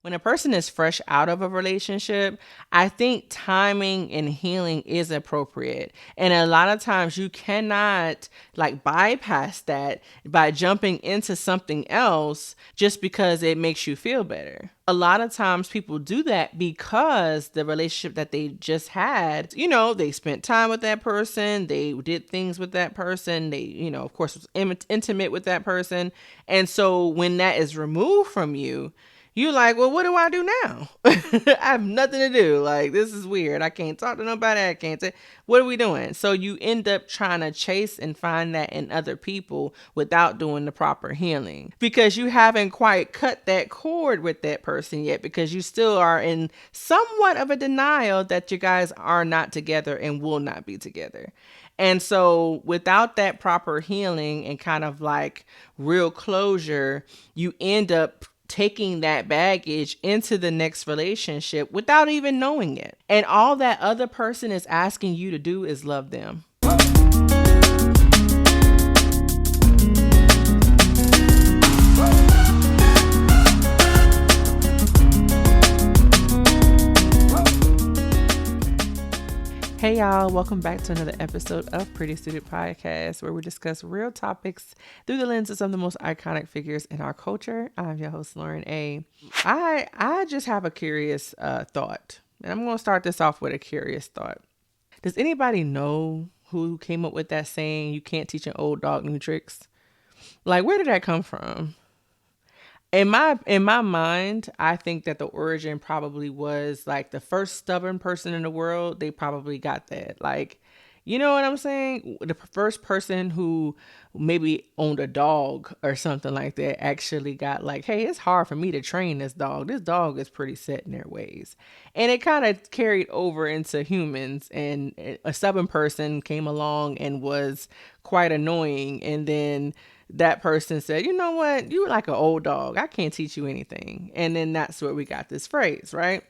When a person is fresh out of a relationship, I think timing and healing is appropriate. And a lot of times you cannot like bypass that by jumping into something else just because it makes you feel better. A lot of times people do that because the relationship that they just had, they spent time with that person, they did things with that person, they, of course, was intimate with that person. And so when that is removed from you, you're like, well, what do I do now? I have nothing to do. Like, this is weird. I can't talk to nobody. I can't say, what are we doing? So you end up trying to chase and find that in other people without doing the proper healing because you haven't quite cut that cord with that person yet, because you still are in somewhat of a denial that you guys are not together and will not be together. And so without that proper healing and kind of like real closure, you end up taking that baggage into the next relationship without even knowing it. And all that other person is asking you to do is love them. Hey y'all, welcome back to another episode of Pretty Suited Podcast, where we discuss real topics through the lenses of the most iconic figures in our culture. I'm your host, Lauren A. I just have a curious thought, and I'm going to start this off with a curious thought. Does anybody know who came up with that saying, you can't teach an old dog new tricks? Like, where did that come from? In my mind, I think that the origin probably was like the first stubborn person in the world. They probably got that. Like, you know what I'm saying? The first person who maybe owned a dog or something like that actually got like, hey, it's hard for me to train this dog. This dog is pretty set in their ways. And it kind of carried over into humans, and a stubborn person came along and was quite annoying. And then that person said, you know what, you're like an old dog. I can't teach you anything. And then that's where we got this phrase, right?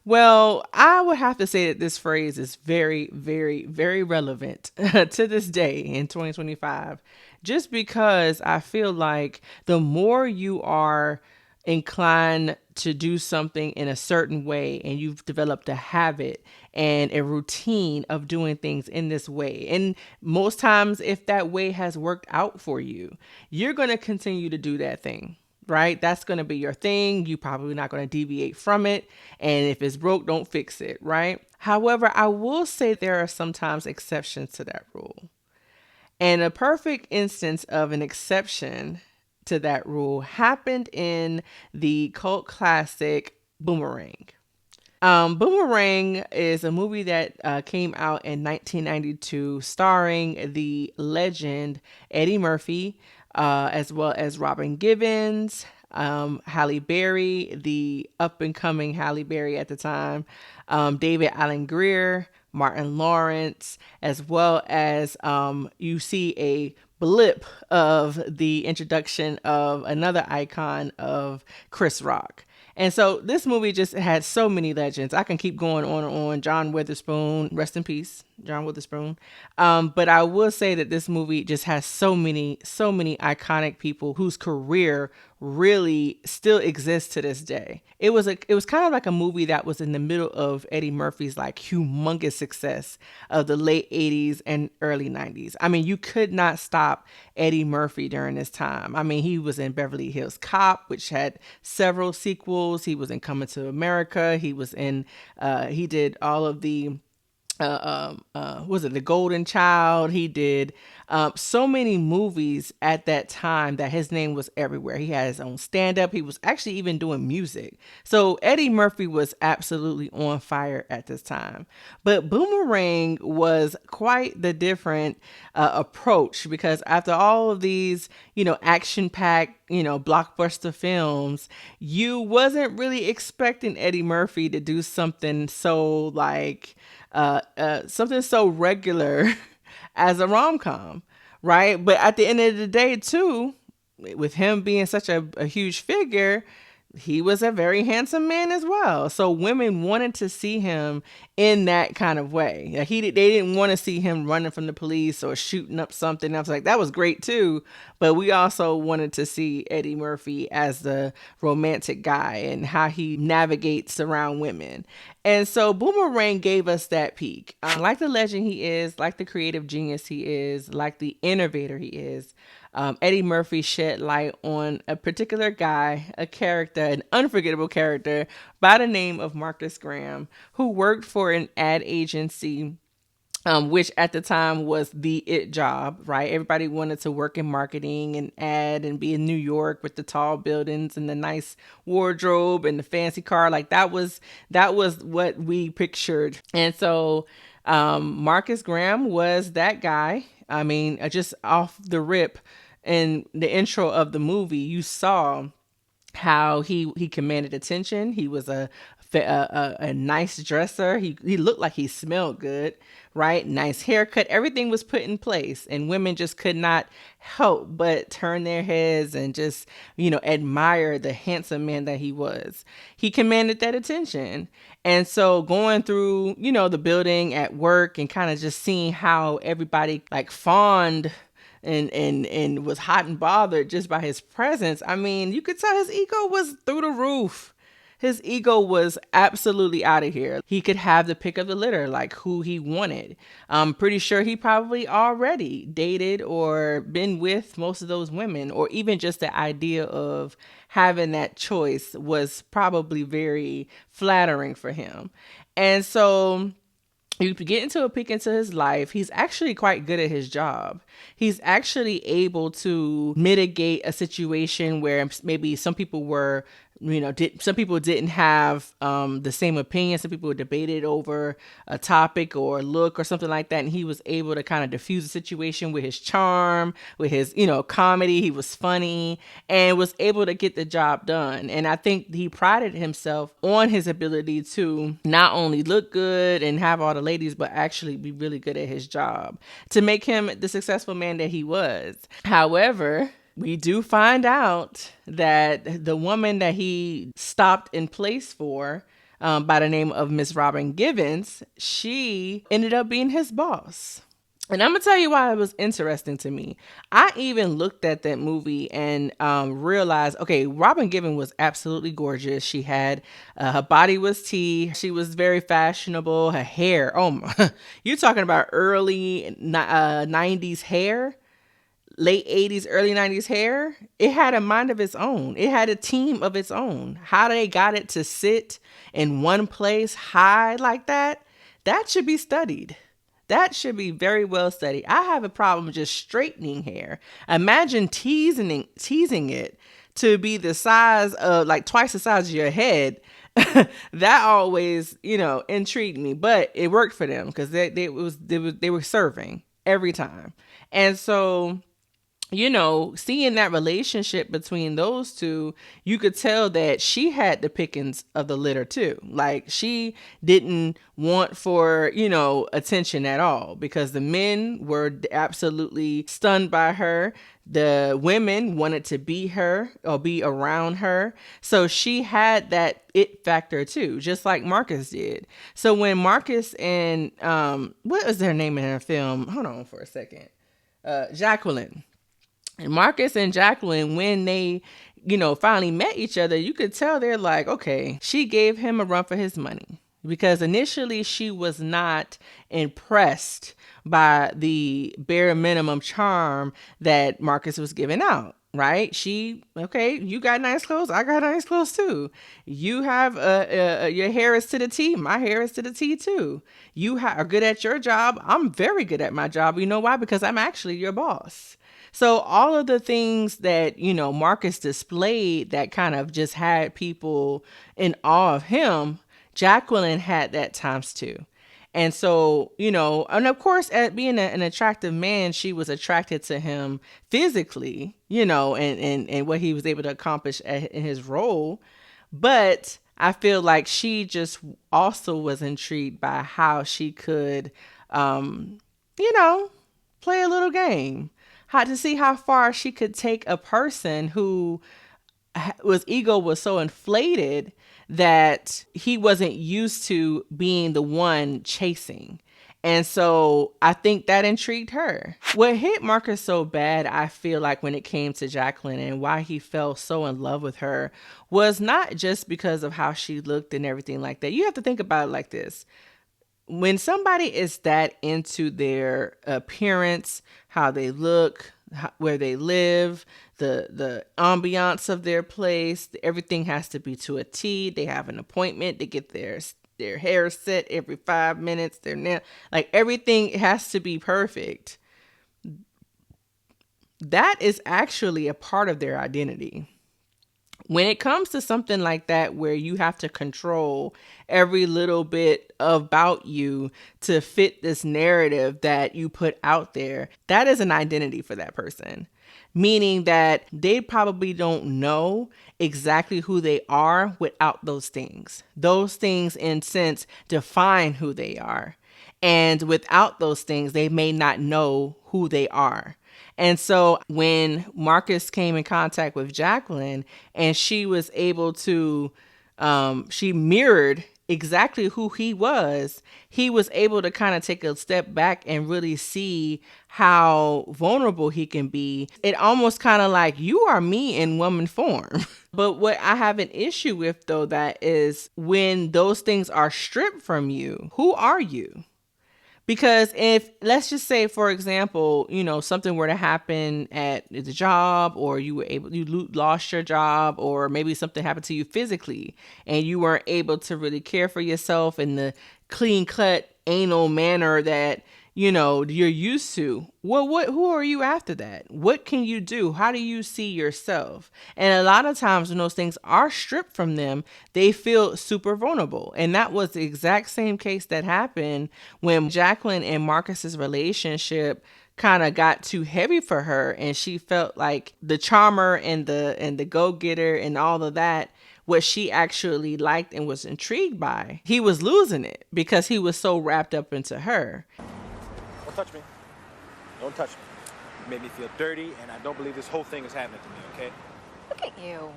Well, I would have to say that this phrase is very, very, very relevant to this day in 2025, just because I feel like the more you are inclined to do something in a certain way and you've developed a habit and a routine of doing things in this way, and most times if that way has worked out for you, you're going to continue to do that thing, right? That's going to be your thing. You're probably not going to deviate from it, and if it's broke, don't fix it, right? However, I will say there are sometimes exceptions to that rule, and a perfect instance of an exception to that rule happened in the cult classic Boomerang. Boomerang is a movie that came out in 1992, starring the legend Eddie Murphy, as well as Robin Givens, Halle Berry, the up and coming Halle Berry at the time, David Alan Grier, Martin Lawrence, as well as you see a blip of the introduction of another icon of Chris Rock. And so this movie just had so many legends. I can keep going on and on. John Witherspoon, rest in peace, John Witherspoon. But I will say that this movie just has so many iconic people whose career really still exists to this day. It was kind of like a movie that was in the middle of Eddie Murphy's like humongous success of the late 80s and early 90s. I mean, you could not stop Eddie Murphy during this time. I mean, he was in Beverly Hills Cop, which had several sequels. He was in Coming to America. He was in, he did all of the was it The Golden Child? He did so many movies at that time that his name was everywhere. He had his own stand-up. He was actually even doing music. So Eddie Murphy was absolutely on fire at this time. But Boomerang was quite the different approach, because after all of these, action-packed, blockbuster films, you wasn't really expecting Eddie Murphy to do something so like something so regular as a rom-com, right? But at the end of the day, too, with him being such a huge figure, he was a very handsome man as well. So women wanted to see him in that kind of way. Like they didn't want to see him running from the police or shooting up something. I was like, that was great too. But we also wanted to see Eddie Murphy as the romantic guy and how he navigates around women. And so Boomerang gave us that peek. Like the legend he is, like the creative genius he is, like the innovator he is, Eddie Murphy shed light on a particular guy, a character, an unforgettable character by the name of Marcus Graham, who worked for an ad agency, which at the time was the it job, right? Everybody wanted to work in marketing and ad and be in New York with the tall buildings and the nice wardrobe and the fancy car. Like that was what we pictured. And so Marcus Graham was that guy. I mean, just off the rip in the intro of the movie, you saw how he commanded attention. He was a nice dresser. He looked like he smelled good, right? Nice haircut. Everything was put in place, and women just could not help but turn their heads and just, admire the handsome man that he was. He commanded that attention. And so going through, the building at work and kind of just seeing how everybody like fawned and was hot and bothered just by his presence. I mean, you could tell his ego was through the roof. His ego was absolutely out of here. He could have the pick of the litter, like who he wanted. I'm pretty sure he probably already dated or been with most of those women, or even just the idea of having that choice was probably very flattering for him. And so you get into a peek into his life. He's actually quite good at his job. He's actually able to mitigate a situation where maybe some people were, some people didn't have the same opinion. Some people debated over a topic or a look or something like that. And he was able to kind of diffuse the situation with his charm, with his, comedy. He was funny and was able to get the job done. And I think he prided himself on his ability to not only look good and have all the ladies, but actually be really good at his job to make him the successful man that he was. However, we do find out that the woman that he stopped in place for, by the name of Miss Robin Givens, she ended up being his boss. And I'm going to tell you why it was interesting to me. I even looked at that movie and realized, okay, Robin Gibbon was absolutely gorgeous. She had, her body was tea. She was very fashionable. Her hair, you're talking about early 90s hair. Late 80s, early 90s hair, it had a mind of its own. It had a team of its own. How they got it to sit in one place high like that should be studied. That should be very well studied. I have a problem just straightening hair. Imagine teasing it to be the size of like twice the size of your head. That always, intrigued me, but it worked for them because they were serving every time. And so, seeing that relationship between those two, you could tell that she had the pickings of the litter too. Like she didn't want for, attention at all because the men were absolutely stunned by her. The women wanted to be her or be around her. So she had that it factor too, just like Marcus did. So when Marcus and, what was their name in her film? Hold on for a second. Jacqueline. And Marcus and Jacqueline, when they, finally met each other, you could tell they're like, okay, she gave him a run for his money. Because initially she was not impressed by the bare minimum charm that Marcus was giving out, right? Okay, you got nice clothes. I got nice clothes too. You have, your hair is to the T. My hair is to the T too. You are good at your job. I'm very good at my job. You know why? Because I'm actually your boss. So all of the things that, Marcus displayed that kind of just had people in awe of him, Jacqueline had that times two. And so, and of course, at being an attractive man, she was attracted to him physically, and what he was able to accomplish in his role. But I feel like she just also was intrigued by how she could, play a little game. How to see how far she could take a person who ego was so inflated that he wasn't used to being the one chasing. And so I think that intrigued her. What hit Marcus so bad, I feel like, when it came to Jacqueline and why he fell so in love with her was not just because of how she looked and everything like that. You have to think about it like this. When somebody is that into their appearance, how they look, where they live, the ambiance of their place, everything has to be to a T. They have an appointment. They get their hair set every 5 minutes. Their nail, like everything has to be perfect. That is actually a part of their identity. When it comes to something like that, where you have to control every little bit about you to fit this narrative that you put out there, that is an identity for that person. Meaning that they probably don't know exactly who they are without those things. Those things, in sense, define who they are. And without those things, they may not know who they are. And so when Marcus came in contact with Jacqueline and she was able to, she mirrored exactly who he was able to kind of take a step back and really see how vulnerable he can be. It almost kind of like, you are me in woman form. But what I have an issue with, though, that is when those things are stripped from you, who are you? Because if, let's just say, for example, something were to happen at the job, or you lost your job, or maybe something happened to you physically and you weren't able to really care for yourself in the clean cut anal manner that you're used to. Well, who are you after that? What can you do? How do you see yourself? And a lot of times when those things are stripped from them, they feel super vulnerable. And that was the exact same case that happened when Jacqueline and Marcus's relationship kind of got too heavy for her, and she felt like the charmer and the go-getter and all of that, what she actually liked and was intrigued by, he was losing it because he was so wrapped up into her. Don't touch me. Don't touch me. You made me feel dirty, and I don't believe this whole thing is happening to me, okay? Look at you.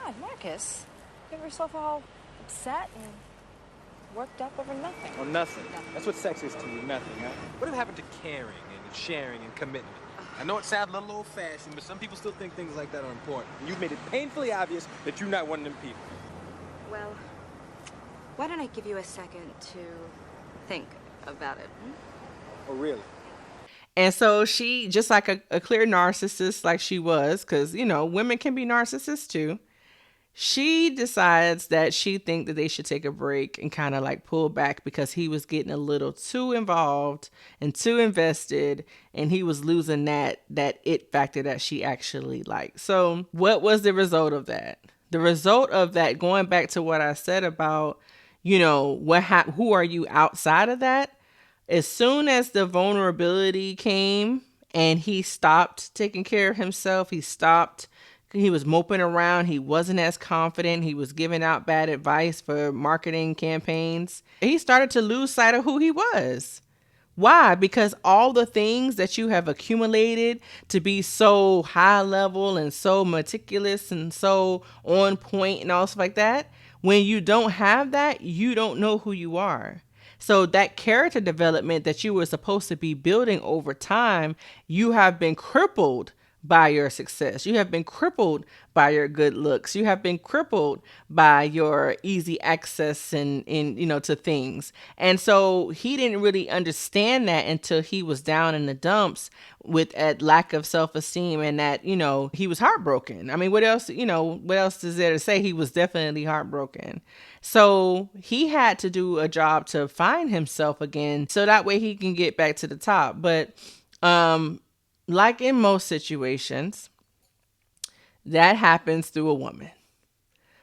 God, Marcus. You have yourself all upset and worked up over nothing. Oh, nothing. That's what sex is to you, nothing, huh? What happened to caring and sharing and commitment? I know it sounds a little old-fashioned, but some people still think things like that are important. And you've made it painfully obvious that you're not one of them people. Well, why don't I give you a second to think about it? Oh, really? And so she, just like a clear narcissist like she was, because, women can be narcissists too, she decides that she thinks that they should take a break and kind of like pull back because he was getting a little too involved and too invested, and he was losing that it factor that she actually liked. So what was the result of that? The result of that, going back to what I said about, who are you outside of that? As soon as the vulnerability came and he stopped taking care of himself, he was moping around. He wasn't as confident. He was giving out bad advice for marketing campaigns. He started to lose sight of who he was. Why? Because all the things that you have accumulated to be so high level and so meticulous and so on point and all stuff like that, when you don't have that, you don't know who you are. So that character development that you were supposed to be building over time, you have been crippled by your success. You have been crippled by your good looks. You have been crippled by your easy access and to things. And so he didn't really understand that until he was down in the dumps with a lack of self-esteem, and that, he was heartbroken. I mean, what else is there to say? He was definitely heartbroken. So he had to do a job to find himself again, so that way he can get back to the top. But, like in most situations, that happens through a woman.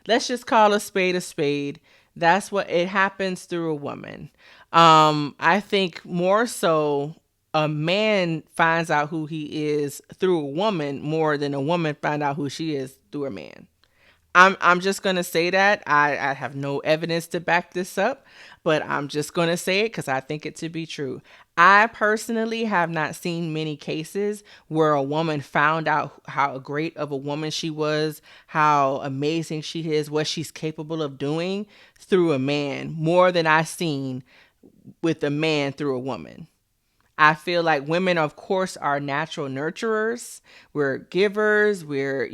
Let's just call a spade a spade. That's what it happens through a woman. I think more so a man finds out who he is through a woman more than a woman finds out who she is through a man. I'm just gonna say that I have no evidence to back this up, but I'm just gonna say it because I think it to be true. I personally have not seen many cases where a woman found out how great of a woman she was, how amazing she is, what she's capable of doing through a man, more than I've seen with a man through a woman. I feel like women, of course, are natural nurturers. We're givers, we're,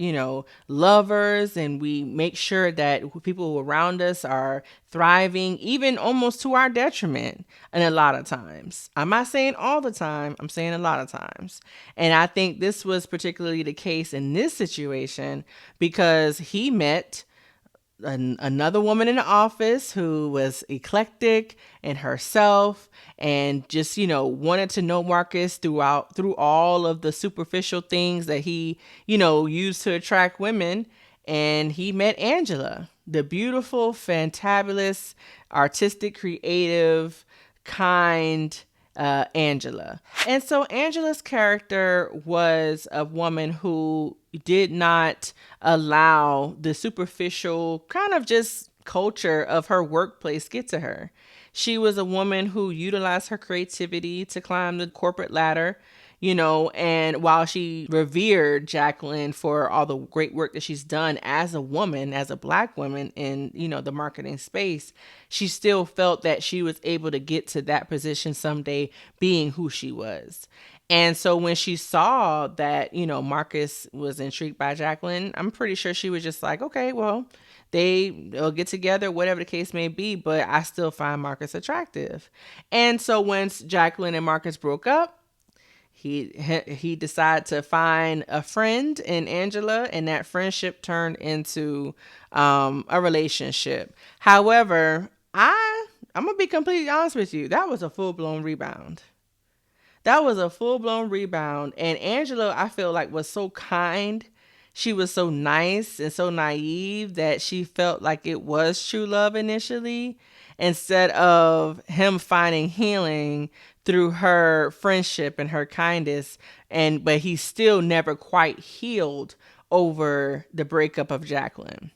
lovers, and we make sure that people around us are thriving, even almost to our detriment. And a lot of times, I'm not saying all the time, I'm saying a lot of times. And I think this was particularly the case in this situation because he met another woman in the office who was eclectic and herself and just wanted to know Marcus through all of the superficial things that he used to attract women. And he met Angela, the beautiful, fantabulous, artistic, creative, kind Angela. And so Angela's character was a woman who did not allow the superficial kind of just culture of her workplace get to her. She was a woman who utilized her creativity to climb the corporate ladder, and while she revered Jacqueline for all the great work that she's done as a woman, as a black woman in, the marketing space, she still felt that she was able to get to that position someday being who she was. And so when she saw that, Marcus was intrigued by Jacqueline, I'm pretty sure she was just like, okay, well, they'll get together, whatever the case may be, but I still find Marcus attractive. And so once Jacqueline and Marcus broke up, he decided to find a friend in Angela, and that friendship turned into a relationship. However, I'm gonna be completely honest with you. That was a full blown rebound. That was a full blown rebound. And Angela, I feel like, was so kind. She was so nice and so naive that she felt like it was true love initially, instead of him finding healing through her friendship and her kindness. But he still never quite healed over the breakup of Jacqueline.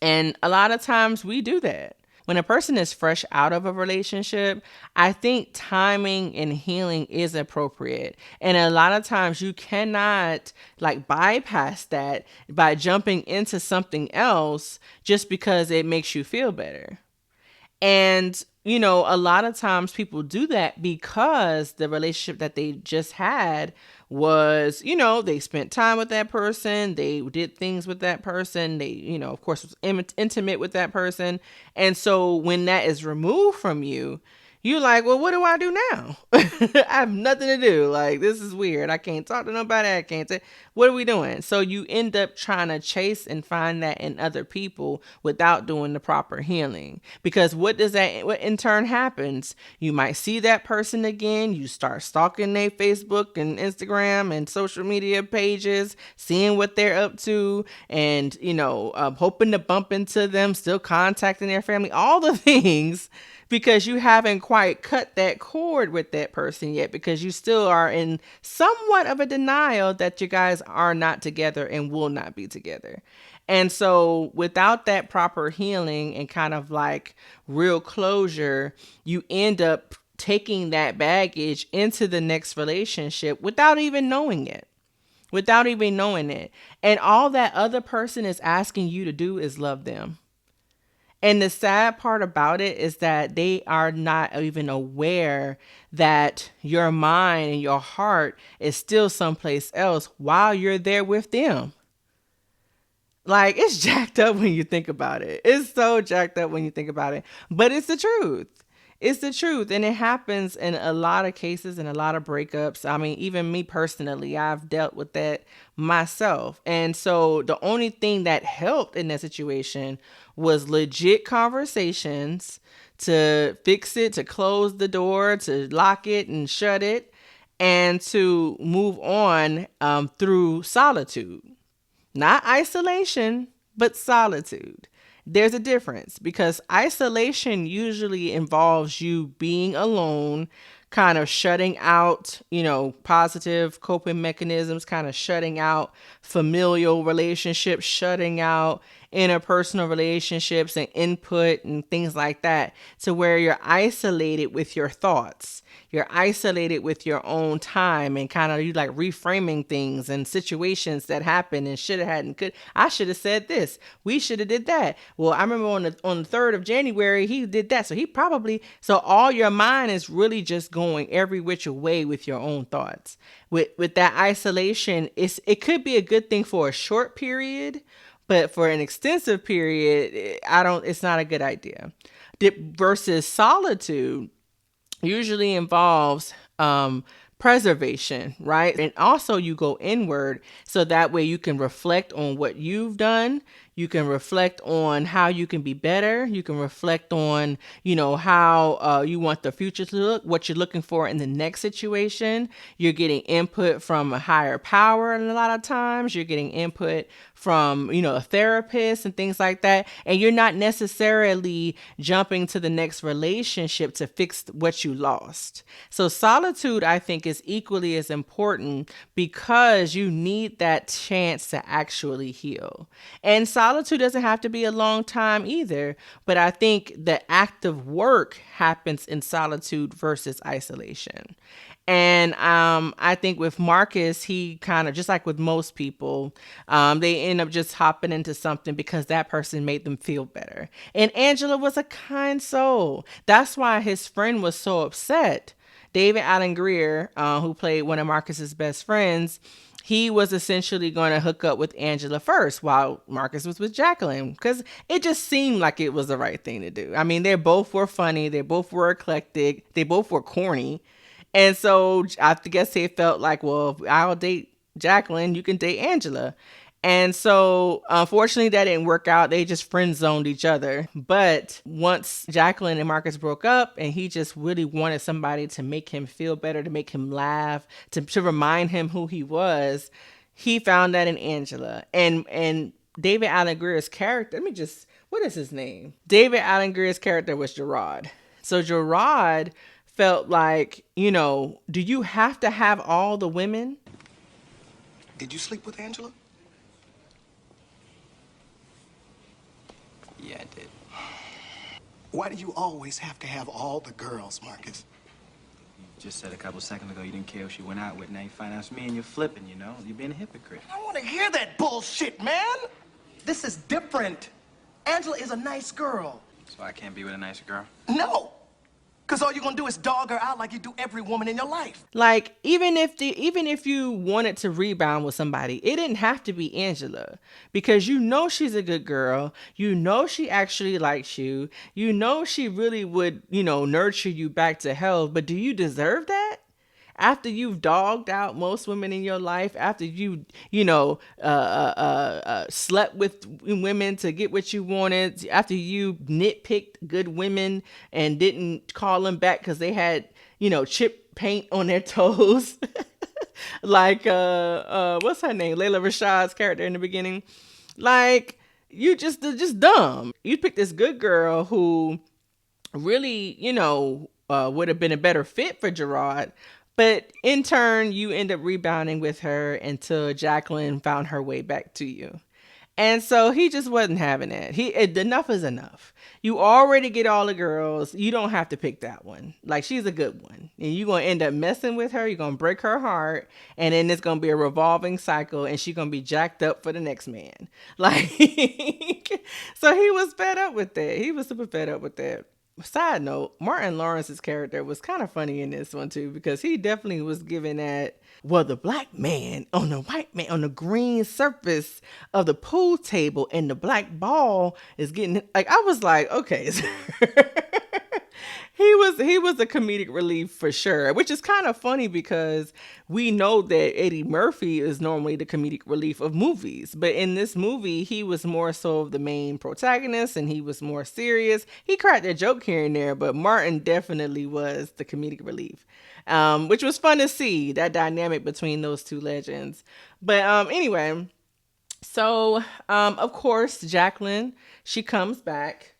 And a lot of times we do that. When a person is fresh out of a relationship, I think timing and healing is appropriate. And a lot of times you cannot bypass that by jumping into something else just because it makes you feel better. And, a lot of times people do that because the relationship that they just had was, they spent time with that person. They did things with that person. They, of course, was intimate with that person. And so when that is removed from you, you're like, well, what do I do now? I have nothing to do. Like, this is weird. I can't talk to nobody. I can't say, what are we doing? So you end up trying to chase and find that in other people without doing the proper healing. Because what in turn happens? You might see that person again. You start stalking their Facebook and Instagram and social media pages, seeing what they're up to, and, hoping to bump into them, still contacting their family, all the things, because you haven't quite cut that cord with that person yet, because you still are in somewhat of a denial that you guys are not together and will not be together. And so without that proper healing and kind of real closure, you end up taking that baggage into the next relationship without even knowing it. And all that other person is asking you to do is love them. And the sad part about it is that they are not even aware that your mind and your heart is still someplace else while you're there with them. It's jacked up when you think about it. It's so jacked up when you think about it. But it's the truth. It's the truth. And it happens in a lot of cases and a lot of breakups. I mean, even me personally, I've dealt with that myself. And so the only thing that helped in that situation was legit conversations to fix it, to close the door, to lock it and shut it, and to move on through solitude. Not isolation, but solitude. There's a difference, because isolation usually involves you being alone, kind of shutting out, positive coping mechanisms, kind of shutting out familial relationships, shutting out interpersonal relationships and input and things like that, to where you're isolated with your thoughts. You're isolated with your own time, and kind of you like reframing things and situations that happen and should have had and could. I should have said this. We should have did that. Well, I remember on the 3rd of January he did that, so he probably, so all your mind is really just going every which way with your own thoughts. With that isolation, it could be a good thing for a short period, but for an extensive period, it's not a good idea. Versus solitude usually involves preservation, right? And also you go inward, so that way you can reflect on what you've done. You can reflect on how you can be better. You can reflect on, how you want the future to look, what you're looking for in the next situation. You're getting input from a higher power, and a lot of times you're getting input from, a therapist and things like that. And you're not necessarily jumping to the next relationship to fix what you lost. So solitude, I think, is equally as important, because you need that chance to actually heal. And solitude doesn't have to be a long time either, but I think the active work happens in solitude versus isolation. And I think with Marcus, he kind of, just like with most people, they end up just hopping into something because that person made them feel better. And Angela was a kind soul. That's why his friend was so upset. David Allen Greer, who played one of Marcus's best friends, he was essentially going to hook up with Angela first while Marcus was with Jacqueline, because it just seemed like it was the right thing to do. I mean, they both were funny. They both were eclectic. They both were corny. And so I guess they felt like, well, I'll date Jacqueline, you can date Angela. And so unfortunately that didn't work out. They just friend zoned each other. But once Jacqueline and Marcus broke up, and he just really wanted somebody to make him feel better, to make him laugh, to remind him who he was, he found that in Angela. And David Allen Greer's character, what is his name? David Allen Greer's character was Gerard. So Gerard felt like, do you have to have all the women? Did you sleep with Angela? Yeah, I did. Why do you always have to have all the girls, Marcus? You just said a couple seconds ago you didn't care who she went out with. Now you find out it's me and you're flipping, You're being a hypocrite. I don't want to hear that bullshit, man. This is different. Angela is a nice girl. So I can't be with a nicer girl? No. Because all you're going to do is dog her out like you do every woman in your life. Like, even if you wanted to rebound with somebody, it didn't have to be Angela, because she's a good girl. She actually likes you. She really would, nurture you back to health. But do you deserve that? After you've dogged out most women in your life, after you, slept with women to get what you wanted, after you nitpicked good women and didn't call them back because they had, chip paint on their toes, like what's her name, Layla Rashad's character in the beginning, like, you just dumb. You picked this good girl who really, would have been a better fit for Gerard. But in turn, you end up rebounding with her until Jacqueline found her way back to you. And so he just wasn't having it. Enough is enough. You already get all the girls. You don't have to pick that one. Like, she's a good one. And you're going to end up messing with her. You're going to break her heart. And then it's going to be a revolving cycle. And she's going to be jacked up for the next man. Like, so he was fed up with that. He was super fed up with that. Side note, Martin Lawrence's character was kind of funny in this one too, because he definitely was giving that, well, the black man on the white man on the green surface of the pool table and the black ball is getting, like, I was like, okay. He was a comedic relief for sure, which is kind of funny because we know that Eddie Murphy is normally the comedic relief of movies. But in this movie, he was more so the main protagonist and he was more serious. He cracked a joke here and there, but Martin definitely was the comedic relief, which was fun to see, that dynamic between those two legends. But anyway, so of course, Jacqueline, she comes back.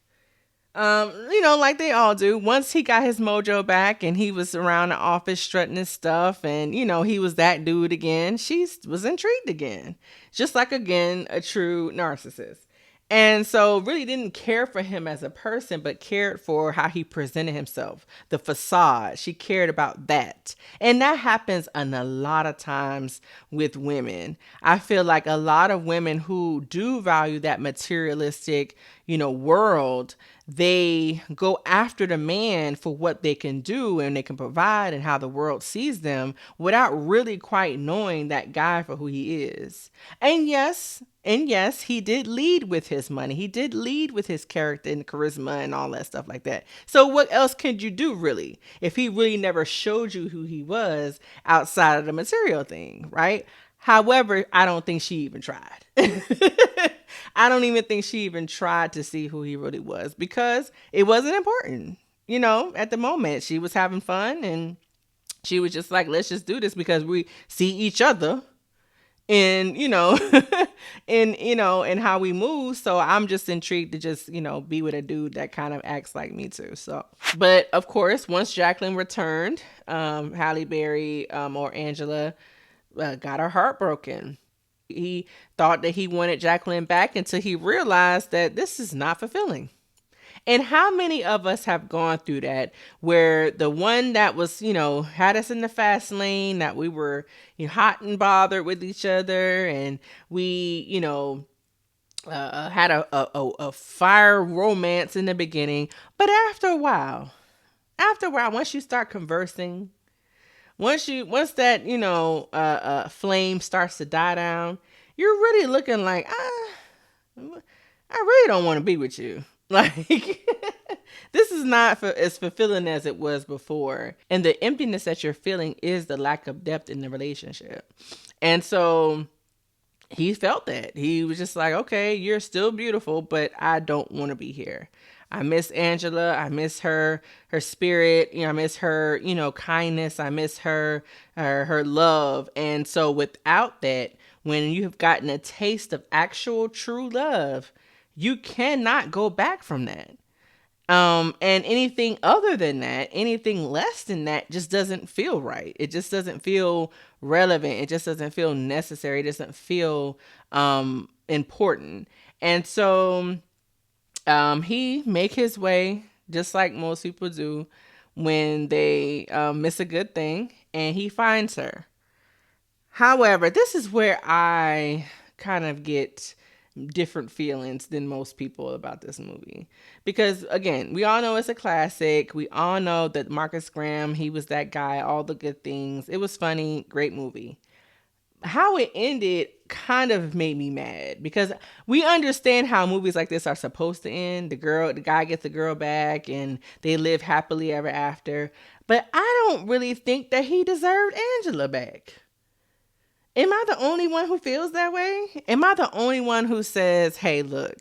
Like they all do. Once he got his mojo back and he was around the office strutting his stuff and, he was that dude again, she was intrigued again. Just like, again, a true narcissist. And so really didn't care for him as a person, but cared for how he presented himself, the facade. She cared about that. And that happens a lot of times with women. I feel like a lot of women who do value that materialistic, world, they go after the man for what they can do and they can provide and how the world sees them without really quite knowing that guy for who he is. And yes, he did lead with his money. He did lead with his character and charisma and all that stuff like that. So what else could you do really if he really never showed you who he was outside of the material thing, right? However, I don't think she even tried. I don't even think she even tried to see who he really was because it wasn't important. At the moment, she was having fun and she was just like, let's just do this because we see each other and and how we move. So I'm just intrigued to just be with a dude that kind of acts like me too. So, but of course, once Jacqueline returned, Halle Berry, or Angela, got her heart broken. He thought that he wanted Jacqueline back until he realized that this is not fulfilling. And how many of us have gone through that where the one that was, had us in the fast lane, that we were hot and bothered with each other, and we, had a fire romance in the beginning. But after a while, once you start conversing, once that, flame starts to die down, you're really looking like, I really don't want to be with you. Like, this is not as fulfilling as it was before. And the emptiness that you're feeling is the lack of depth in the relationship. And so he felt that. He was just like, okay, you're still beautiful, but I don't want to be here. I miss Angela. I miss her spirit. I miss her, kindness. I miss her love. And so without that, when you have gotten a taste of actual true love, you cannot go back from that. And anything other than that, anything less than that just doesn't feel right. It just doesn't feel relevant. It just doesn't feel necessary. It doesn't feel important. And so he make his way just like most people do when they miss a good thing, and he finds her. However, this is where I kind of get different feelings than most people about this movie. Because again, we all know it's a classic. We all know that Marcus Graham, he was that guy, all the good things. It was funny, great movie. How it ended kind of made me mad because we understand how movies like this are supposed to end. The guy gets the girl back and they live happily ever after. But I don't really think that he deserved Angela back. Am I the only one who feels that way? Am I the only one who says, hey, look,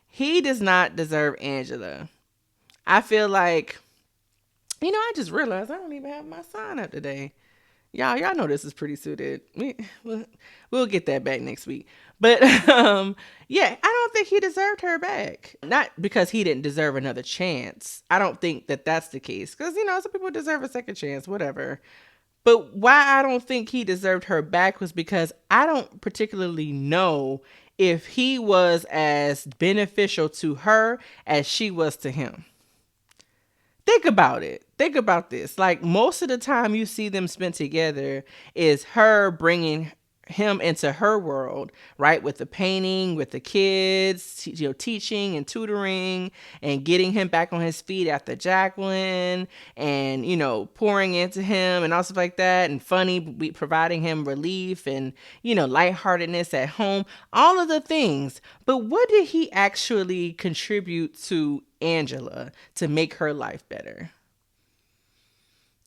he does not deserve Angela? I feel like, I just realized I don't even have my sign up today. Y'all know this is pretty suited. We'll get that back next week. But yeah, I don't think he deserved her back. Not because he didn't deserve another chance. I don't think that that's the case. Because, some people deserve a second chance, whatever. But why I don't think he deserved her back was because I don't particularly know if he was as beneficial to her as she was to him. Think about it. Think about this. Like, most of the time you see them spent together is her bringing him into her world, right? With the painting, with the kids, teaching and tutoring and getting him back on his feet after Jacqueline and, pouring into him and all stuff like that. And funny, providing him relief and, lightheartedness at home, all of the things. But what did he actually contribute to Angela to make her life better?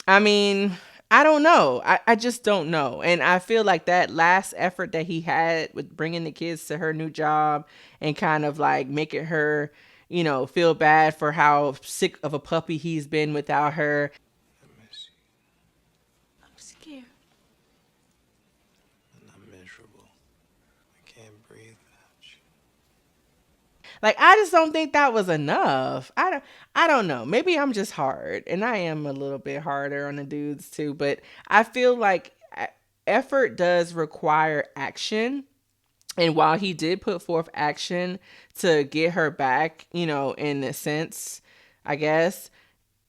I mean, I don't know. I just don't know. And I feel like that last effort that he had with bringing the kids to her new job and kind of like making her, feel bad for how sick of a puppy he's been without her. I miss you. I'm scared. And I'm miserable. I can't breathe without you. Like, I just don't think that was enough. I don't know. Maybe I'm just hard, and I am a little bit harder on the dudes too, but I feel like effort does require action. And while he did put forth action to get her back, in a sense, I guess,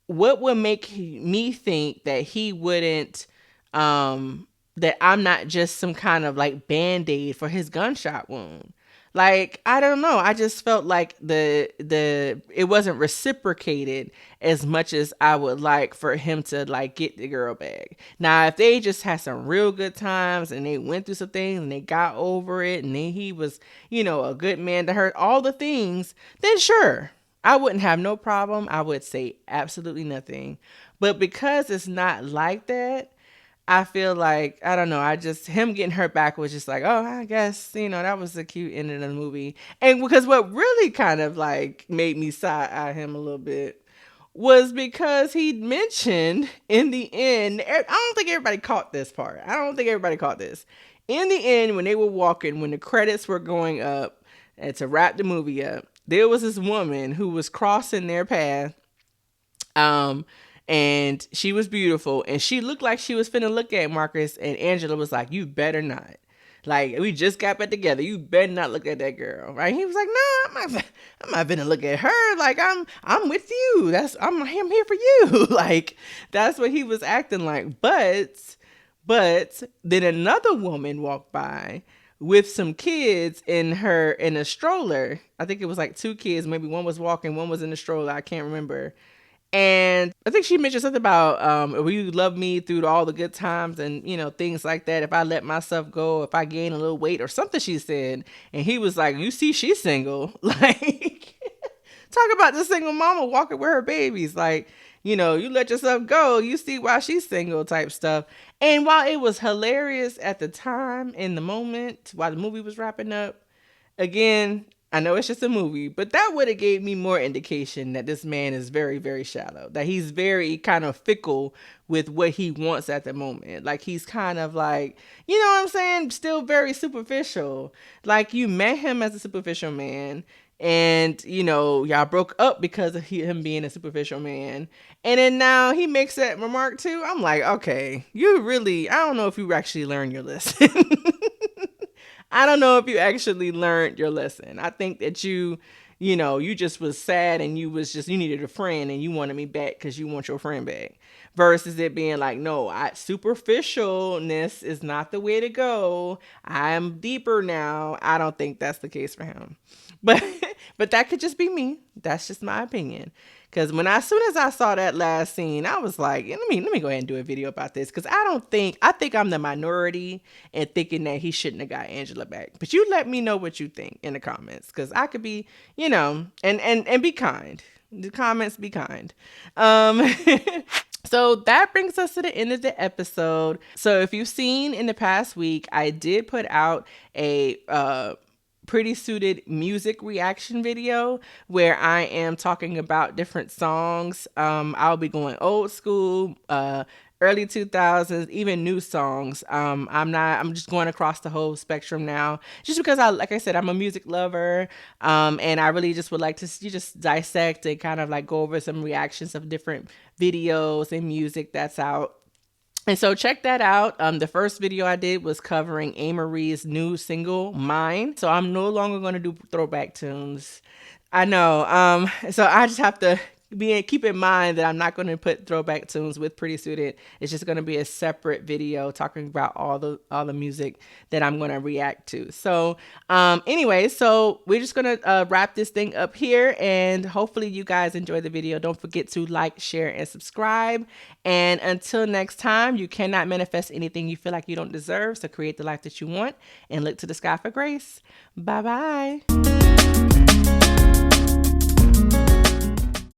what would make me think that he wouldn't, that I'm not just some kind of like band-aid for his gunshot wound? Like, I don't know. I just felt like it wasn't reciprocated as much as I would like for him to like get the girl back. Now, if they just had some real good times and they went through some things and they got over it and then he was, a good man to her, all the things, then sure, I wouldn't have no problem. I would say absolutely nothing. But because it's not like that, I feel like, I don't know, him getting her back was just like, oh, I guess, that was the cute end of the movie. And because what really kind of like made me side eye him a little bit was because he mentioned in the end, I don't think everybody caught this part. I don't think everybody caught this. In the end, when they were walking, when the credits were going up, and to wrap the movie up, there was this woman who was crossing their path. And she was beautiful, and she looked like she was finna look at Marcus, and Angela was like, you better not. Like, we just got back together. You better not look at that girl, right? He was like, no, I'm not finna look at her. Like, I'm with you. I'm here for you. Like, that's what he was acting like. But then another woman walked by with some kids in a stroller. I think it was like two kids. Maybe one was walking, one was in the stroller. I can't remember. And I think she mentioned something about, will you love me through all the good times and, things like that. If I let myself go, if I gain a little weight or something, she said. And he was like, you see, she's single. Like, talk about the single mama walking with her babies. Like, you let yourself go. You see why she's single type stuff. And while it was hilarious at the time, in the moment, while the movie was wrapping up, again, I know it's just a movie, but that would have gave me more indication that this man is very, very shallow, that he's very kind of fickle with what he wants at the moment. Like, he's kind of like, you know what I'm saying? Still very superficial. Like, you met him as a superficial man, and, y'all broke up because of him being a superficial man. And then now he makes that remark too. I'm like, okay, I don't know if you actually learned your lesson. I don't know if you actually learned your lesson. I think that you just was sad and you needed a friend and you wanted me back because you want your friend back. Versus it being like, no, superficialness is not the way to go. I'm deeper now. I don't think that's the case for him. But that could just be me. That's just my opinion. Because as soon as I saw that last scene, I was like, let me go ahead and do a video about this. Because I think I'm the minority in thinking that he shouldn't have got Angela back. But you let me know what you think in the comments. Because I could be, and be kind. The comments, be kind. So that brings us to the end of the episode. So if you've seen in the past week, I did put out a Pretty Suited music reaction video where I am talking about different songs. I'll be going old school, early 2000s, even new songs. I'm just going across the whole spectrum now, just because like I said, I'm a music lover. And I really just would like to just dissect and kind of like go over some reactions of different videos and music that's out. And so check that out. The first video I did was covering A. Marie's new single, Mine. So I'm no longer going to do throwback tunes. I know. So I just have to keep in mind that I'm not going to put throwback tunes with Pretty Suited. It's just going to be a separate video talking about all the music that I'm going to react to. So anyway, so we're just going to wrap this thing up here, and hopefully you guys enjoy the video. Don't forget to like, share, and subscribe. And until next time, you cannot manifest anything you feel like you don't deserve. So create the life that you want and look to the sky for grace. Bye-bye.